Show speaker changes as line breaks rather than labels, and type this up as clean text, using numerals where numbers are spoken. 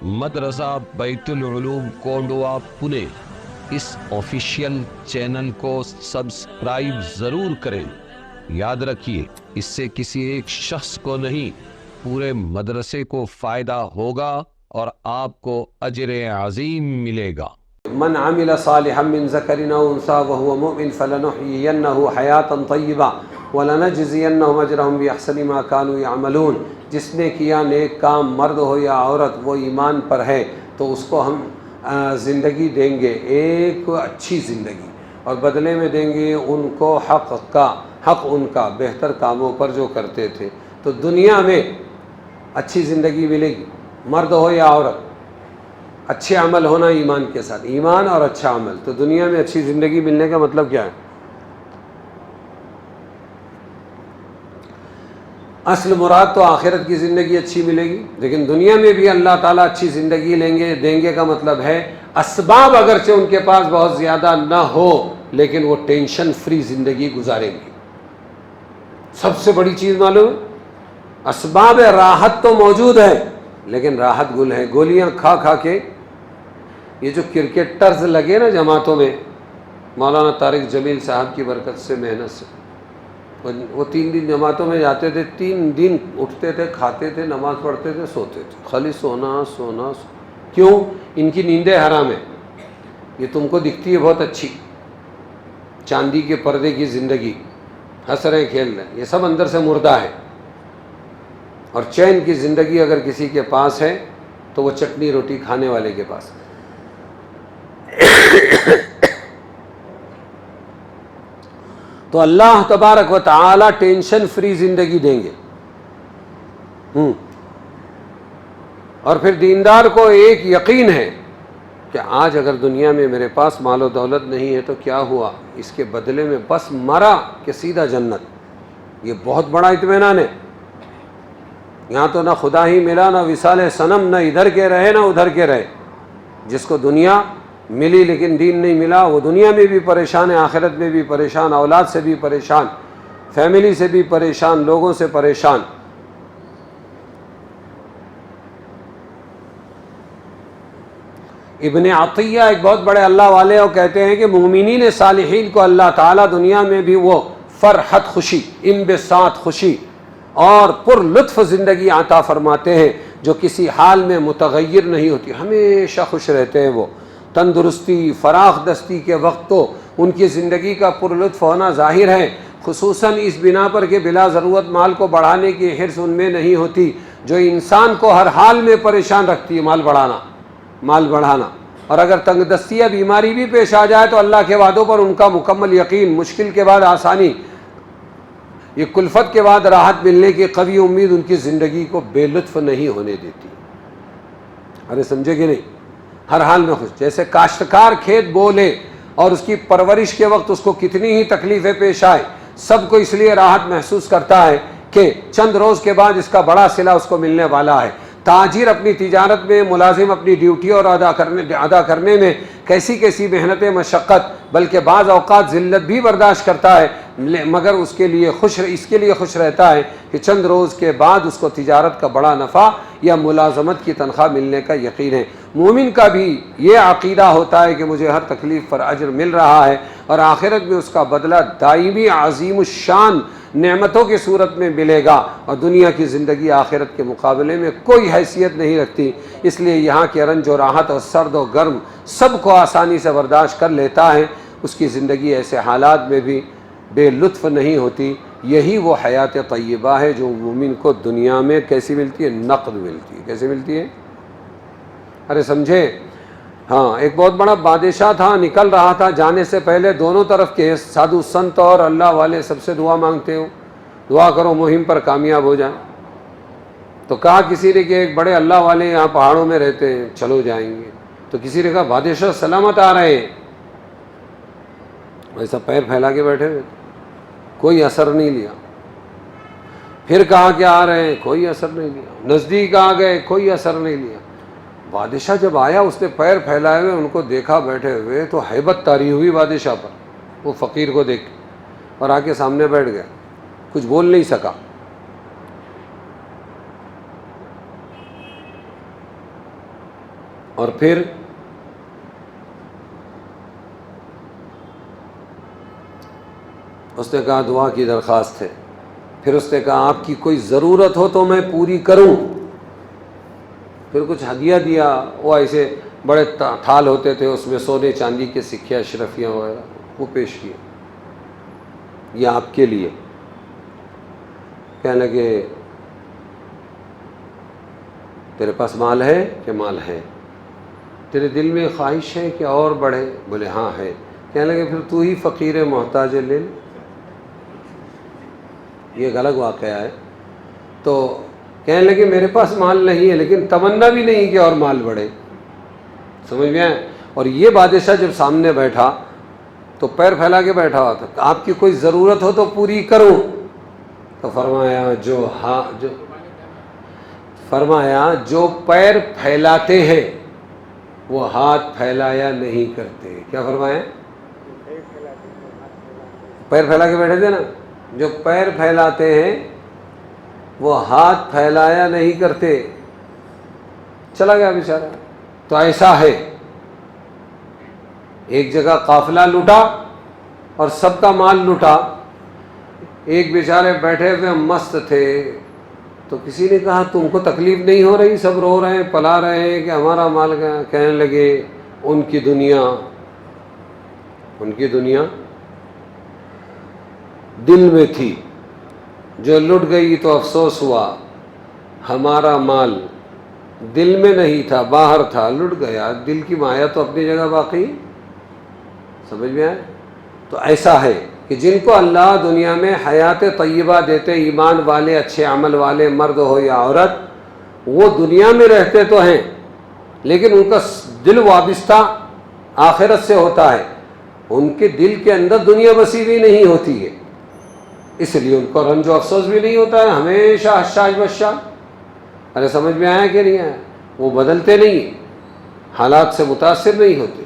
مدرسہ بیت العلوم کونڈوا پونے اس official channel کو سبسکرائب ضرور کریں۔ یاد رکھیے، اس سے کسی ایک شخص کو نہیں، پورے مدرسے کو فائدہ ہوگا اور آپ کو اجر عظیم ملے گا۔
من عمل صالحا من ذکر او انثی وهو مؤمن فلنحیینہ حیاتا طیبہ ولنجزینہم اجرہم باحسن ما كانوا یعملون۔ جس نے کیا نیک کام، مرد ہو یا عورت، وہ ایمان پر ہے تو اس کو ہم زندگی دیں گے، ایک اچھی زندگی، اور بدلے میں دیں گے ان کو حق ان کا بہتر کاموں پر جو کرتے تھے۔ تو دنیا میں اچھی زندگی ملے گی، مرد ہو یا عورت، اچھے عمل ہونا ایمان کے ساتھ، ایمان اور اچھا عمل۔ تو دنیا میں اچھی زندگی ملنے کا مطلب کیا ہے؟ اصل مراد تو آخرت کی زندگی اچھی ملے گی، لیکن دنیا میں بھی اللہ تعالیٰ اچھی زندگی دیں گے کا مطلب ہے اسباب اگرچہ ان کے پاس بہت زیادہ نہ ہو لیکن وہ ٹینشن فری زندگی گزاریں گے۔ سب سے بڑی چیز معلوم ہے، اسباب راحت تو موجود ہے لیکن راحت گل ہے، گولیاں کھا کھا کے یہ جو کرکٹرز لگے نا جماعتوں میں، مولانا طارق جمیل صاحب کی برکت سے، محنت سے، وہ 3 دن جماعتوں میں جاتے تھے، 3 دن اٹھتے تھے، کھاتے تھے، نماز پڑھتے تھے، سوتے تھے، خالی سونا سونا۔ کیوں؟ ان کی نیندیں حرام ہیں۔ یہ تم کو دکھتی ہے بہت اچھی، چاندی کے پردے کی زندگی، ہنس رہے کھیل رہے، یہ سب اندر سے مردہ ہے۔ اور چین کی زندگی اگر کسی کے پاس ہے تو وہ چٹنی روٹی کھانے والے کے پاس۔ تو اللہ تبارک و تعالی ٹینشن فری زندگی دیں گے۔ اور پھر دیندار کو ایک یقین ہے کہ آج اگر دنیا میں میرے پاس مال و دولت نہیں ہے تو کیا ہوا، اس کے بدلے میں بس مرا کہ سیدھا جنت۔ یہ بہت بڑا اطمینان ہے۔ یہاں تو نہ خدا ہی ملا، نہ وصال صنم، نہ ادھر کے رہے نہ ادھر کے رہے۔ جس کو دنیا ملی لیکن دین نہیں ملا، وہ دنیا میں بھی پریشان ہے، آخرت میں بھی پریشان، اولاد سے بھی پریشان، فیملی سے بھی پریشان، لوگوں سے پریشان۔ ابن عطیہ ایک بہت بڑے اللہ والے، وہ کہتے ہیں کہ مومنین صالحین کو اللہ تعالیٰ دنیا میں بھی وہ فرحت، خوشی، انبساط، خوشی اور پر لطف زندگی عطا فرماتے ہیں جو کسی حال میں متغیر نہیں ہوتی، ہمیشہ خوش رہتے ہیں۔ وہ تندرستی، فراخ دستی کے وقت تو ان کی زندگی کا پر لطف ہونا ظاہر ہے، خصوصاً اس بنا پر کہ بلا ضرورت مال کو بڑھانے کی حرص ان میں نہیں ہوتی جو انسان کو ہر حال میں پریشان رکھتی ہے، مال بڑھانا۔ اور اگر تنگ دستی یا بیماری بھی پیش آ جائے تو اللہ کے وعدوں پر ان کا مکمل یقین، مشکل کے بعد آسانی، یہ کلفت کے بعد راحت ملنے کی قوی امید ان کی زندگی کو بے لطف نہیں ہونے دیتی۔ ارے سمجھے کہ نہیں؟ ہر حال میں خوش۔ جیسے کاشتکار کھیت بو لے اور اس کی پرورش کے وقت اس کو کتنی ہی تکلیفیں پیش آئے، سب کو اس لیے راحت محسوس کرتا ہے کہ چند روز کے بعد اس کا بڑا صلہ اس کو ملنے والا ہے۔ تاجر اپنی تجارت میں، ملازم اپنی ڈیوٹی اور ادا کرنے میں کیسی محنت مشقت بلکہ بعض اوقات ذلت بھی برداشت کرتا ہے، مگر اس کے لیے خوش رہتا ہے کہ چند روز کے بعد اس کو تجارت کا بڑا نفع یا ملازمت کی تنخواہ ملنے کا یقین ہے۔ مومن کا بھی یہ عقیدہ ہوتا ہے کہ مجھے ہر تکلیف پر اجر مل رہا ہے اور آخرت میں اس کا بدلہ دائمی عظیم الشان نعمتوں کی صورت میں ملے گا، اور دنیا کی زندگی آخرت کے مقابلے میں کوئی حیثیت نہیں رکھتی۔ اس لیے یہاں کے رنج و راحت اور سرد و گرم سب کو آسانی سے برداشت کر لیتا ہے، اس کی زندگی ایسے حالات میں بھی بے لطف نہیں ہوتی۔ یہی وہ حیات طیبہ ہے جو مومن کو دنیا میں کیسی ملتی ہے؟ نقد ملتی ہے۔ کیسے ملتی ہے؟ ارے سمجھے؟ ہاں، ایک بہت بڑا بادشاہ تھا، نکل رہا تھا، جانے سے پہلے دونوں طرف کے سادھو سنت اور اللہ والے سب سے دعا مانگتے ہو، دعا کرو مہم پر کامیاب ہو جائیں۔ تو کہا کسی نے کہ ایک بڑے اللہ والے یہاں پہاڑوں میں رہتے ہیں، چلو جائیں گے۔ تو کسی نے کہا بادشاہ سلامت آ رہے ہیں، ویسا پیر پھیلا کے بیٹھے ہوئے، کوئی اثر نہیں لیا۔ پھر کہا کہ آ رہے ہیں، کوئی اثر نہیں لیا۔ نزدیک آ گئے، کوئی اثر نہیں لیا۔ بادشاہ جب آیا، اس نے پیر پھیلائے ہوئے ان کو دیکھا بیٹھے ہوئے تو ہیبت طاری ہوئی بادشاہ پر، وہ فقیر کو دیکھ اور آ کے سامنے بیٹھ گیا، کچھ بول نہیں سکا۔ اور پھر اس نے کہا دعا کی درخواست ہے. پھر اس نے کہا آپ کی کوئی ضرورت ہو تو میں پوری کروں. پھر کچھ ہدیہ دیا. وہ ایسے بڑے تھال ہوتے تھے اس میں سونے چاندی کے سکے اشرفیاں وغیرہ وہ پیش کیے. یہ آپ کے لیے. کہنے لگے تیرے پاس مال ہے کہ مال ہے؟ تیرے دل میں خواہش ہے کہ اور بڑھے؟ بولے ہاں ہے. کہنے لگے پھر تو ہی فقیر محتاج ہے، لے لے. یہ ایک الگ واقعہ ہے. تو کہنے لگے میرے پاس مال نہیں ہے لیکن تمنا بھی نہیں کہ اور مال بڑھے. سمجھ میں آئے؟ اور یہ بادشاہ جب سامنے بیٹھا تو پیر پھیلا کے بیٹھا ہوا تھا. آپ کی کوئی ضرورت ہو تو پوری کروں. تو فرمایا جو پیر پھیلاتے ہیں وہ ہاتھ پھیلایا نہیں کرتے. کیا فرمایا؟ پیر پھیلا کے بیٹھے تھے نا. جو پیر پھیلاتے ہیں وہ ہاتھ پھیلایا نہیں کرتے. چلا گیا بیچارہ. تو ایسا ہے ایک جگہ قافلہ لوٹا اور سب کا مال لوٹا. ایک بیچارے بیٹھے ہوئے مست تھے تو کسی نے کہا تم کو تکلیف نہیں ہو رہی؟ سب رو رہے ہیں پلا رہے ہیں کہ ہمارا مال گیا. کہنے لگے ان کی دنیا دل میں تھی، جو لٹ گئی تو افسوس ہوا. ہمارا مال دل میں نہیں تھا، باہر تھا، لٹ گیا. دل کی مایا تو اپنی جگہ باقی. سمجھ میں آئے؟ تو ایسا ہے کہ جن کو اللہ دنیا میں حیات طیبہ دیتے، ایمان والے اچھے عمل والے مرد ہو یا عورت، وہ دنیا میں رہتے تو ہیں لیکن ان کا دل وابستہ آخرت سے ہوتا ہے. ان کے دل کے اندر دنیا بسی بھی نہیں ہوتی ہے، اس لیے ان کو رنج و افسوس بھی نہیں ہوتا ہے. ہمیشہ حشاش بشاش. ارے سمجھ میں آیا کہ نہیں آیا؟ وہ بدلتے نہیں، حالات سے متاثر نہیں ہوتے.